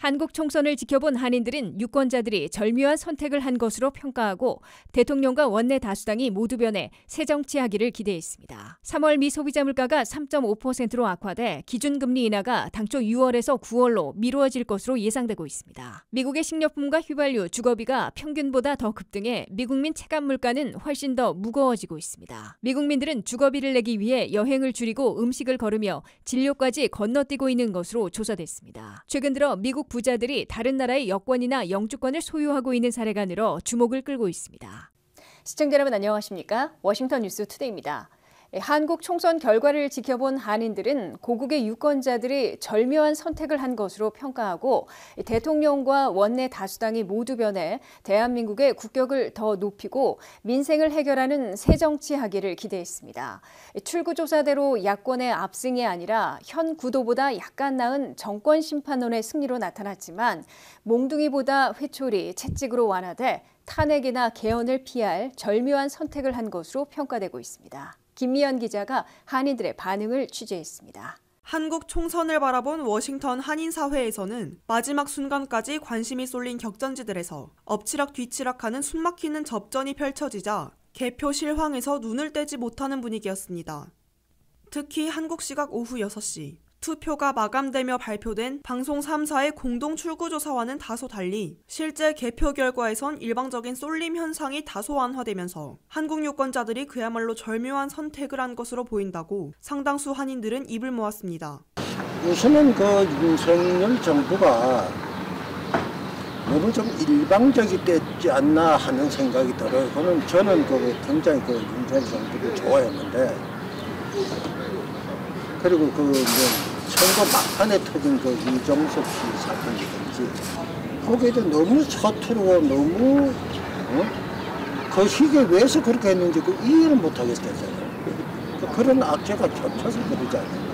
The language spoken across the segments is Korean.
한국 총선을 지켜본 한인들은 유권자들이 절묘한 선택을 한 것으로 평가하고 대통령과 원내 다수당이 모두 변해 새정치하기를 기대했습니다. 3월 미 소비자 물가가 3.5%로 악화돼 기준금리 인하가 당초 6월에서 9월로 미루어질 것으로 예상되고 있습니다. 미국의 식료품과 휘발유, 주거비가 평균보다 더 급등해 미국민 체감 물가는 훨씬 더 무거워지고 있습니다. 미국민들은 주거비를 내기 위해 여행을 줄이고 음식을 거르며 진료까지 건너뛰고 있는 것으로 조사됐습니다. 최근 들어 미국 부자들이 다른 나라의 여권이나 영주권을 소유하고 있는 사례가 늘어 주목을 끌고 있습니다. 시청자 여러분 안녕하십니까? 워싱턴 뉴스 투데이입니다. 한국 총선 결과를 지켜본 한인들은 고국의 유권자들이 절묘한 선택을 한 것으로 평가하고 대통령과 원내 다수당이 모두 변해 대한민국의 국격을 더 높이고 민생을 해결하는 새정치하기를 기대했습니다. 출구조사대로 야권의 압승이 아니라 현 구도보다 약간 나은 정권 심판론의 승리로 나타났지만 몽둥이보다 회초리, 채찍으로 완화돼 탄핵이나 개헌을 피할 절묘한 선택을 한 것으로 평가되고 있습니다. 김미연 기자가 한인들의 반응을 취재했습니다. 한국 총선을 바라본 워싱턴 한인사회에서는 마지막 순간까지 관심이 쏠린 격전지들에서 엎치락 뒤치락하는 숨막히는 접전이 펼쳐지자 개표 실황에서 눈을 떼지 못하는 분위기였습니다. 특히 한국 시각 오후 6시 투표가 마감되며 발표된 방송 3사의 공동 출구조사와는 다소 달리 실제 개표 결과에선 일방적인 쏠림 현상이 다소 완화되면서 한국 유권자들이 그야말로 절묘한 선택을 한 것으로 보인다고 상당수 한인들은 입을 모았습니다. 우선은 윤석열 정부가 너무 좀 일방적이지 않나 하는 생각이 들어요. 저는 굉장히 윤석열 정부를 좋아했는데, 그리고 선거 막판에 터진 이정석 씨 사건이든지, 거기에 너무 서투르고 너무 그 시기에 왜서 그렇게 했는지 이해를 못하겠어요. 그런 악재가 겹쳐서 그러지 않나.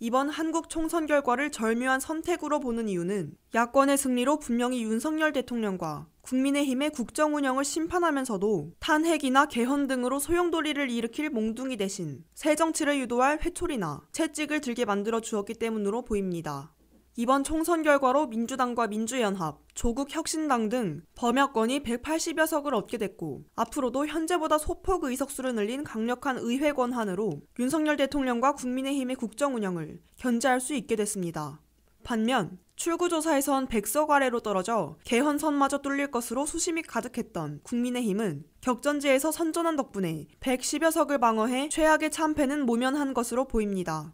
이번 한국 총선 결과를 절묘한 선택으로 보는 이유는 야권의 승리로 분명히 윤석열 대통령과 국민의힘의 국정 운영을 심판하면서도 탄핵이나 개헌 등으로 소용돌이를 일으킬 몽둥이 대신 새 정치를 유도할 회초리나 채찍을 들게 만들어 주었기 때문으로 보입니다. 이번 총선 결과로 민주당과 민주연합, 조국혁신당 등 범야권이 180여 석을 얻게 됐고 앞으로도 현재보다 소폭 의석수를 늘린 강력한 의회 권한으로 윤석열 대통령과 국민의힘의 국정 운영을 견제할 수 있게 됐습니다. 반면 출구조사에선 100석 아래로 떨어져 개헌선마저 뚫릴 것으로 수심이 가득했던 국민의힘은 격전지에서 선전한 덕분에 110여 석을 방어해 최악의 참패는 모면한 것으로 보입니다.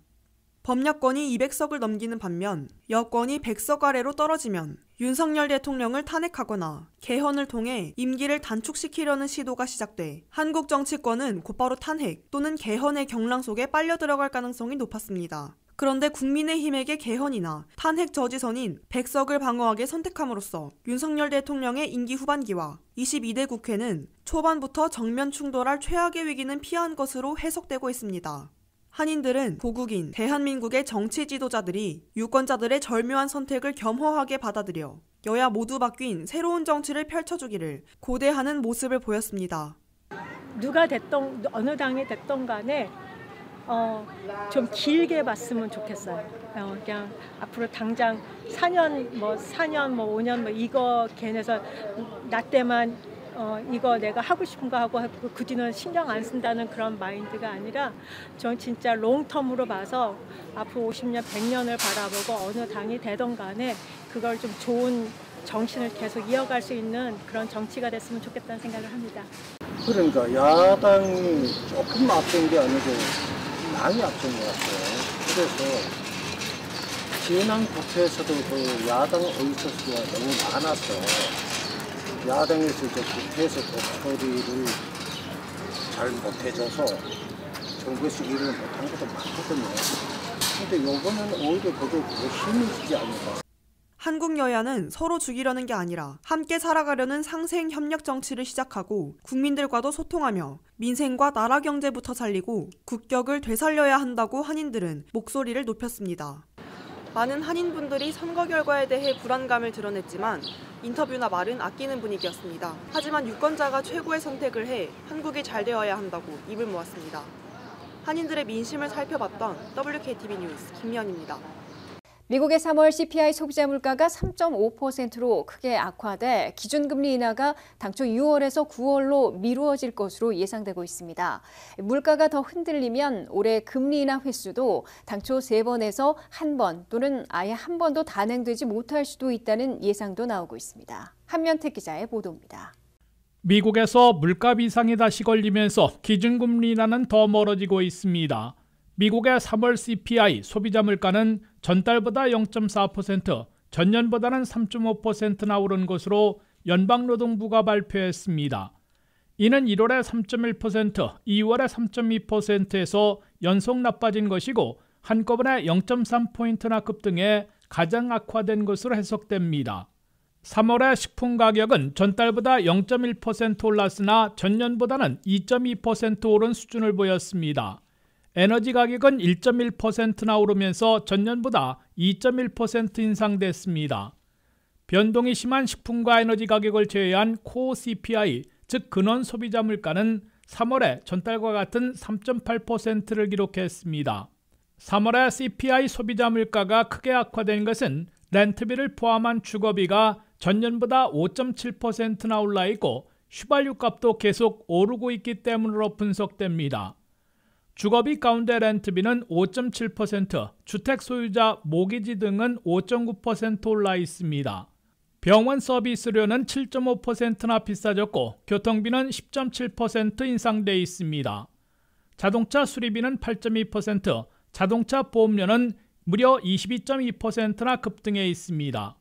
범야권이 200석을 넘기는 반면 여권이 100석 아래로 떨어지면 윤석열 대통령을 탄핵하거나 개헌을 통해 임기를 단축시키려는 시도가 시작돼 한국 정치권은 곧바로 탄핵 또는 개헌의 경랑 속에 빨려 들어갈 가능성이 높았습니다. 그런데 국민의힘에게 개헌이나 탄핵 저지선인 100석을 방어하게 선택함으로써 윤석열 대통령의 임기 후반기와 22대 국회는 초반부터 정면 충돌할 최악의 위기는 피한 것으로 해석되고 있습니다. 한인들은 고국인 대한민국의 정치 지도자들이 유권자들의 절묘한 선택을 겸허하게 받아들여 여야 모두 바뀐 새로운 정치를 펼쳐주기를 고대하는 모습을 보였습니다. 누가 됐던 어느 당이 됐던 간에 좀 길게 봤으면 좋겠어요. 그냥 앞으로 당장 4년, 5년 이거 걔네서 나 때만 이거 내가 하고 싶은 거 하고 그 뒤는 신경 안 쓴다는 그런 마인드가 아니라 전 진짜 롱텀으로 봐서 앞으로 50년, 100년을 바라보고 어느 당이 되던 간에 그걸 좀 좋은 정신을 계속 이어갈 수 있는 그런 정치가 됐으면 좋겠다는 생각을 합니다. 그러니까 야당이 조금 앞선 게 아니고 많이 앞선 것 같아요. 그래서 지난 국회에서도 야당 의석수가 너무 많아서 야당에서 국회에서 독소리를 잘 못해줘서 정부에서 일을 못한 것도 많거든요. 근데 요번에는 오히려 그게 더 힘이 지지 않을까. 한국 여야는 서로 죽이려는 게 아니라 함께 살아가려는 상생 협력 정치를 시작하고 국민들과도 소통하며 민생과 나라 경제부터 살리고 국격을 되살려야 한다고 한인들은 목소리를 높였습니다. 많은 한인분들이 선거 결과에 대해 불안감을 드러냈지만 인터뷰나 말은 아끼는 분위기였습니다. 하지만 유권자가 최고의 선택을 해 한국이 잘 되어야 한다고 입을 모았습니다. 한인들의 민심을 살펴봤던 WKTV 뉴스 김미연입니다. 미국의 3월 CPI 소비자 물가가 3.5%로 크게 악화돼 기준금리 인하가 당초 6월에서 9월로 미루어질 것으로 예상되고 있습니다. 물가가 더 흔들리면 올해 금리 인하 횟수도 당초 3번에서 1번 또는 아예 한 번도 단행되지 못할 수도 있다는 예상도 나오고 있습니다. 한면택 기자의 보도입니다. 미국에서 물가 비상이 다시 걸리면서 기준금리 인하는 더 멀어지고 있습니다. 미국의 3월 CPI 소비자 물가는 전달보다 0.4%, 전년보다는 3.5%나 오른 것으로 연방노동부가 발표했습니다. 이는 1월에 3.1%, 2월에 3.2%에서 연속 나빠진 것이고 한꺼번에 0.3포인트나 급등해 가장 악화된 것으로 해석됩니다. 3월의 식품 가격은 전달보다 0.1% 올랐으나 전년보다는 2.2% 오른 수준을 보였습니다. 에너지 가격은 1.1%나 오르면서 전년보다 2.1% 인상됐습니다. 변동이 심한 식품과 에너지 가격을 제외한 코어 CPI, 즉 근원 소비자 물가는 3월에 전달과 같은 3.8%를 기록했습니다. 3월에 CPI 소비자 물가가 크게 악화된 것은 렌트비를 포함한 주거비가 전년보다 5.7%나 올라 있고 휘발유 값도 계속 오르고 있기 때문으로 분석됩니다. 주거비 가운데 렌트비는 5.7%, 주택 소유자 모기지 등은 5.9% 올라 있습니다. 병원 서비스료는 7.5%나 비싸졌고 교통비는 10.7% 인상돼 있습니다. 자동차 수리비는 8.2%, 자동차 보험료는 무려 22.2%나 급등해 있습니다.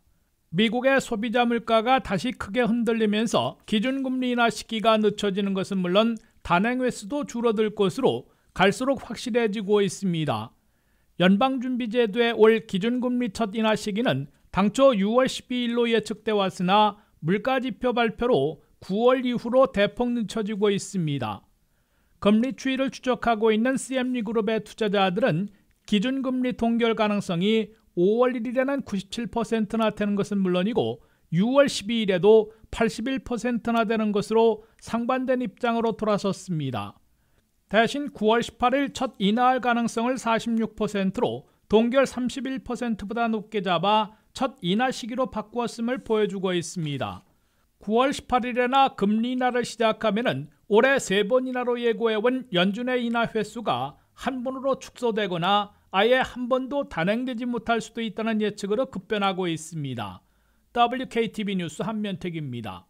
미국의 소비자 물가가 다시 크게 흔들리면서 기준금리 인하 시기가 늦춰지는 것은 물론 단행 횟수도 줄어들 것으로 갈수록 확실해지고 있습니다. 연방준비제도의 올 기준금리 첫 인하 시기는 당초 6월 12일로 예측돼 왔으나 물가지표 발표로 9월 이후로 대폭 늦춰지고 있습니다. 금리 추이를 추적하고 있는 CME 그룹의 투자자들은 기준금리 동결 가능성이 5월 1일에는 97%나 되는 것은 물론이고 6월 12일에도 81%나 되는 것으로 상반된 입장으로 돌아섰습니다. 대신 9월 18일 첫 인하할 가능성을 46%로 동결 31%보다 높게 잡아 첫 인하 시기로 바꾸었음을 보여주고 있습니다. 9월 18일에나 금리 인하를 시작하면 올해 3번 인하로 예고해온 연준의 인하 횟수가 한 번으로 축소되거나 아예 한 번도 단행되지 못할 수도 있다는 예측으로 급변하고 있습니다. WKTV 뉴스 한면택입니다.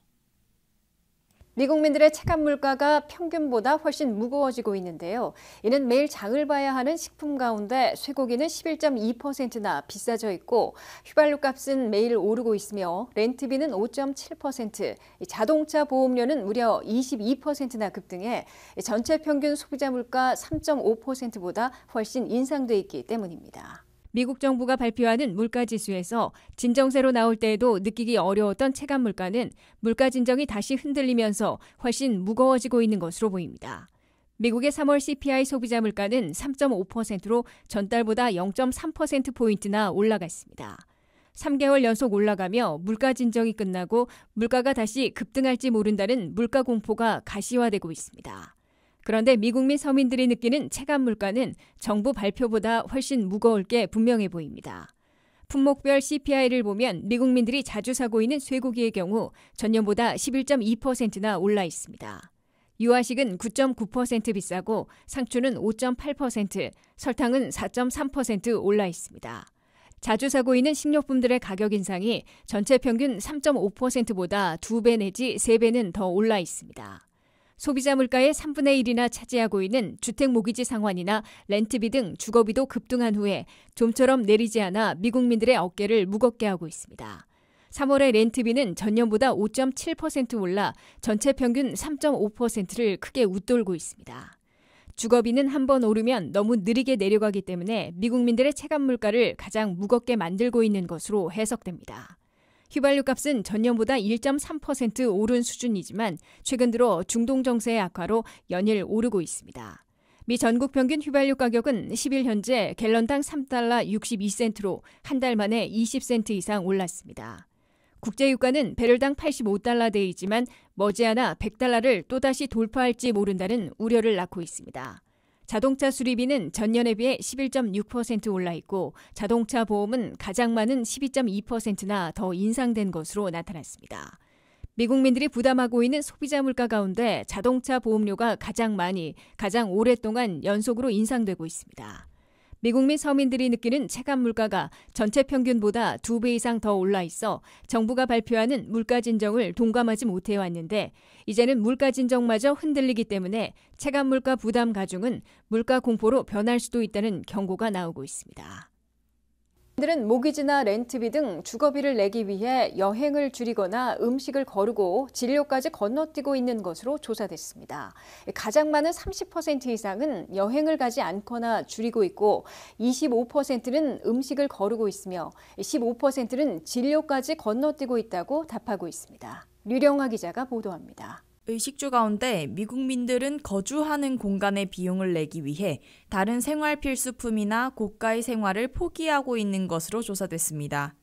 미국민들의 체감 물가가 평균보다 훨씬 무거워지고 있는데요. 이는 매일 장을 봐야 하는 식품 가운데 쇠고기는 11.2%나 비싸져 있고 휘발유 값은 매일 오르고 있으며 렌트비는 5.7%, 자동차 보험료는 무려 22%나 급등해 전체 평균 소비자 물가 3.5%보다 훨씬 인상돼 있기 때문입니다. 미국 정부가 발표하는 물가지수에서 진정세로 나올 때에도 느끼기 어려웠던 체감 물가는 물가 진정이 다시 흔들리면서 훨씬 무거워지고 있는 것으로 보입니다. 미국의 3월 CPI 소비자 물가는 3.5%로 전달보다 0.3%포인트나 올라갔습니다. 3개월 연속 올라가며 물가 진정이 끝나고 물가가 다시 급등할지 모른다는 물가 공포가 가시화되고 있습니다. 그런데 미국민 서민들이 느끼는 체감 물가는 정부 발표보다 훨씬 무거울 게 분명해 보입니다. 품목별 CPI를 보면 미국민들이 자주 사고 있는 쇠고기의 경우 전년보다 11.2%나 올라 있습니다. 유아식은 9.9% 비싸고 상추는 5.8%, 설탕은 4.3% 올라 있습니다. 자주 사고 있는 식료품들의 가격 인상이 전체 평균 3.5%보다 2배 내지 3배는 더 올라 있습니다. 소비자 물가의 3분의 1이나 차지하고 있는 주택 모기지 상환이나 렌트비 등 주거비도 급등한 후에 좀처럼 내리지 않아 미국민들의 어깨를 무겁게 하고 있습니다. 3월의 렌트비는 전년보다 5.7% 올라 전체 평균 3.5%를 크게 웃돌고 있습니다. 주거비는 한 번 오르면 너무 느리게 내려가기 때문에 미국민들의 체감 물가를 가장 무겁게 만들고 있는 것으로 해석됩니다. 휘발유 값은 전년보다 1.3% 오른 수준이지만 최근 들어 중동 정세의 악화로 연일 오르고 있습니다. 미 전국 평균 휘발유 가격은 10일 현재 갤런당 3달러 62센트로 한 달 만에 20센트 이상 올랐습니다. 국제유가는 배럴당 85달러대이지만 머지않아 100달러를 또다시 돌파할지 모른다는 우려를 낳고 있습니다. 자동차 수리비는 전년에 비해 11.6% 올라 있고 자동차 보험은 가장 많은 12.2%나 더 인상된 것으로 나타났습니다. 미국민들이 부담하고 있는 소비자 물가 가운데 자동차 보험료가 가장 많이, 가장 오랫동안 연속으로 인상되고 있습니다. 미국민 서민들이 느끼는 체감 물가가 전체 평균보다 2배 이상 더 올라 있어 정부가 발표하는 물가 진정을 동감하지 못해 왔는데 이제는 물가 진정마저 흔들리기 때문에 체감 물가 부담 가중은 물가 공포로 변할 수도 있다는 경고가 나오고 있습니다. 들은 모기지나 렌트비 등 주거비를 내기 위해 여행을 줄이거나 음식을 거르고 진료까지 건너뛰고 있는 것으로 조사됐습니다. 가장 많은 30% 이상은 여행을 가지 않거나 줄이고 있고 25%는 음식을 거르고 있으며 15%는 진료까지 건너뛰고 있다고 답하고 있습니다. 류령아 기자가 보도합니다. 의식주 가운데 미국민들은 거주하는 공간의 비용을 내기 위해 다른 생활 필수품이나 고가의 생활을 포기하고 있는 것으로 조사됐습니다.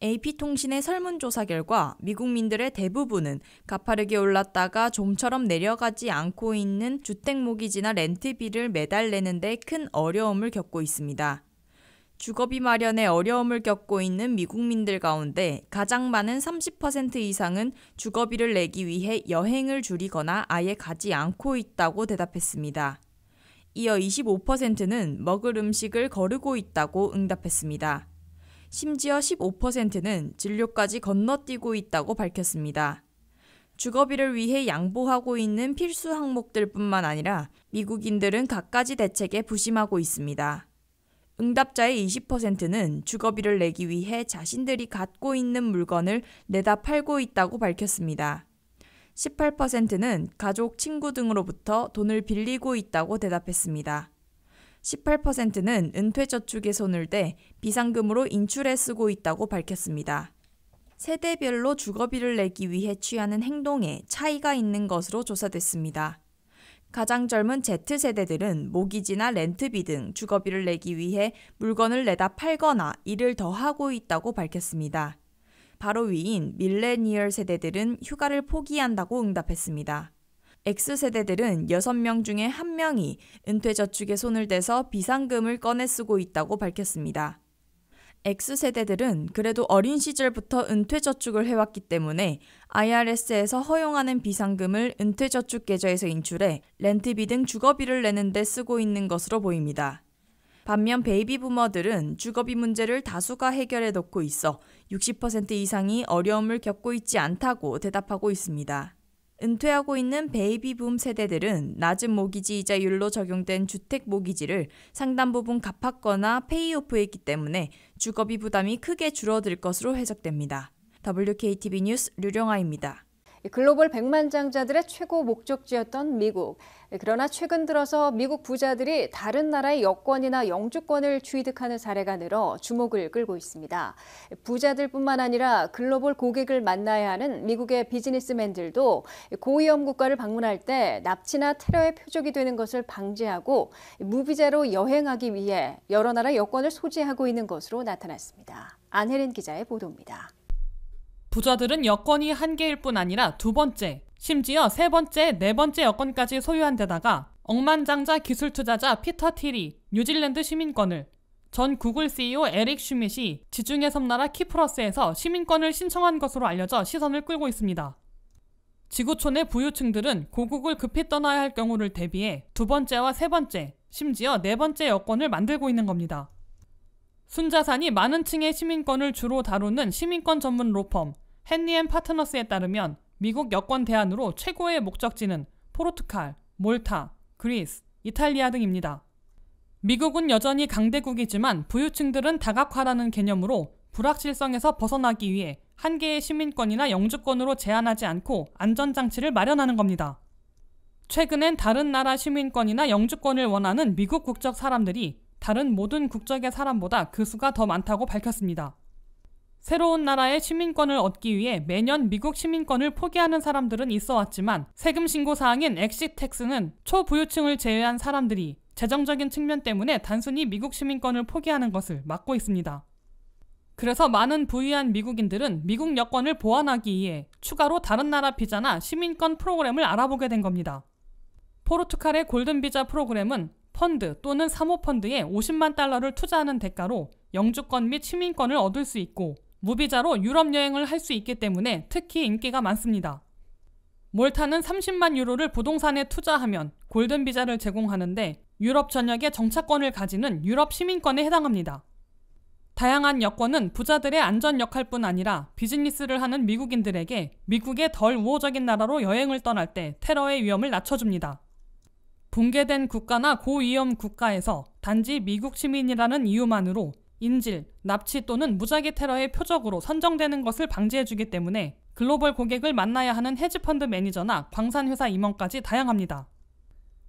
AP통신의 설문조사 결과 미국민들의 대부분은 가파르게 올랐다가 좀처럼 내려가지 않고 있는 주택 모기지나 렌트비를 매달 내는데 큰 어려움을 겪고 있습니다. 주거비 마련에 어려움을 겪고 있는 미국민들 가운데 가장 많은 30% 이상은 주거비를 내기 위해 여행을 줄이거나 아예 가지 않고 있다고 대답했습니다. 이어 25%는 먹을 음식을 거르고 있다고 응답했습니다. 심지어 15%는 진료까지 건너뛰고 있다고 밝혔습니다. 주거비를 위해 양보하고 있는 필수 항목들뿐만 아니라 미국인들은 갖가지 대책에 부심하고 있습니다. 응답자의 20%는 주거비를 내기 위해 자신들이 갖고 있는 물건을 내다 팔고 있다고 밝혔습니다. 18%는 가족, 친구 등으로부터 돈을 빌리고 있다고 대답했습니다. 18%는 은퇴저축에 손을 대 비상금으로 인출해 쓰고 있다고 밝혔습니다. 세대별로 주거비를 내기 위해 취하는 행동에 차이가 있는 것으로 조사됐습니다. 가장 젊은 Z세대들은 모기지나 렌트비 등 주거비를 내기 위해 물건을 내다 팔거나 일을 더 하고 있다고 밝혔습니다. 바로 위인 밀레니얼 세대들은 휴가를 포기한다고 응답했습니다. X세대들은 6명 중에 1명이 은퇴저축에 손을 대서 비상금을 꺼내 쓰고 있다고 밝혔습니다. X세대들은 그래도 어린 시절부터 은퇴저축을 해왔기 때문에 IRS에서 허용하는 비상금을 은퇴저축 계좌에서 인출해 렌트비 등 주거비를 내는 데 쓰고 있는 것으로 보입니다. 반면 베이비부머들은 주거비 문제를 다수가 해결해 놓고 있어 60% 이상이 어려움을 겪고 있지 않다고 대답하고 있습니다. 은퇴하고 있는 베이비붐 세대들은 낮은 모기지 이자율로 적용된 주택 모기지를 상당 부분 갚았거나 페이오프했기 때문에 주거비 부담이 크게 줄어들 것으로 해석됩니다. WKTV 뉴스 류령아입니다. 글로벌 백만장자들의 최고 목적지였던 미국. 그러나 최근 들어서 미국 부자들이 다른 나라의 여권이나 영주권을 취득하는 사례가 늘어 주목을 끌고 있습니다. 부자들뿐만 아니라 글로벌 고객을 만나야 하는 미국의 비즈니스맨들도 고위험 국가를 방문할 때 납치나 테러의 표적이 되는 것을 방지하고 무비자로 여행하기 위해 여러 나라 여권을 소지하고 있는 것으로 나타났습니다. 안혜린 기자의 보도입니다. 부자들은 여권이 한 개일 뿐 아니라 두 번째, 심지어 세 번째, 네 번째 여권까지 소유한 데다가 억만장자 기술 투자자 피터 틸이 뉴질랜드 시민권을, 전 구글 CEO 에릭 슈밋이 지중해 섬나라 키프러스에서 시민권을 신청한 것으로 알려져 시선을 끌고 있습니다. 지구촌의 부유층들은 고국을 급히 떠나야 할 경우를 대비해 두 번째와 세 번째, 심지어 네 번째 여권을 만들고 있는 겁니다. 순자산이 많은 층의 시민권을 주로 다루는 시민권 전문 로펌 헨리앤파트너스에 따르면 미국 여권 대안으로 최고의 목적지는 포르투갈, 몰타, 그리스, 이탈리아 등입니다. 미국은 여전히 강대국이지만 부유층들은 다각화라는 개념으로 불확실성에서 벗어나기 위해 한 개의 시민권이나 영주권으로 제한하지 않고 안전장치를 마련하는 겁니다. 최근엔 다른 나라 시민권이나 영주권을 원하는 미국 국적 사람들이 다른 모든 국적의 사람보다 그 수가 더 많다고 밝혔습니다. 새로운 나라의 시민권을 얻기 위해 매년 미국 시민권을 포기하는 사람들은 있어 왔지만 세금 신고 사항인 엑시트 텍스는 초부유층을 제외한 사람들이 재정적인 측면 때문에 단순히 미국 시민권을 포기하는 것을 막고 있습니다. 그래서 많은 부유한 미국인들은 미국 여권을 보완하기 위해 추가로 다른 나라 비자나 시민권 프로그램을 알아보게 된 겁니다. 포르투갈의 골든 비자 프로그램은 펀드 또는 사모펀드에 50만 달러를 투자하는 대가로 영주권 및 시민권을 얻을 수 있고 무비자로 유럽 여행을 할 수 있기 때문에 특히 인기가 많습니다. 몰타는 30만 유로를 부동산에 투자하면 골든 비자를 제공하는데 유럽 전역의 정착권을 가지는 유럽 시민권에 해당합니다. 다양한 여권은 부자들의 안전 역할뿐 아니라 비즈니스를 하는 미국인들에게 미국의 덜 우호적인 나라로 여행을 떠날 때 테러의 위험을 낮춰줍니다. 붕괴된 국가나 고위험 국가에서 단지 미국 시민이라는 이유만으로 인질, 납치 또는 무작위 테러의 표적으로 선정되는 것을 방지해주기 때문에 글로벌 고객을 만나야 하는 헤지펀드 매니저나 광산회사 임원까지 다양합니다.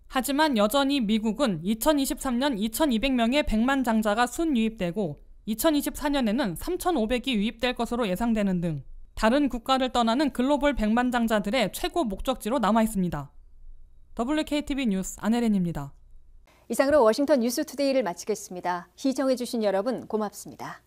하지만 여전히 미국은 2023년 2,200명의 백만장자가 순유입되고 2024년에는 3,500이 유입될 것으로 예상되는 등 다른 국가를 떠나는 글로벌 백만장자들의 최고 목적지로 남아있습니다. WKTV 뉴스 안혜린입니다. 이상으로 워싱턴 뉴스투데이를 마치겠습니다. 시청해주신 여러분 고맙습니다.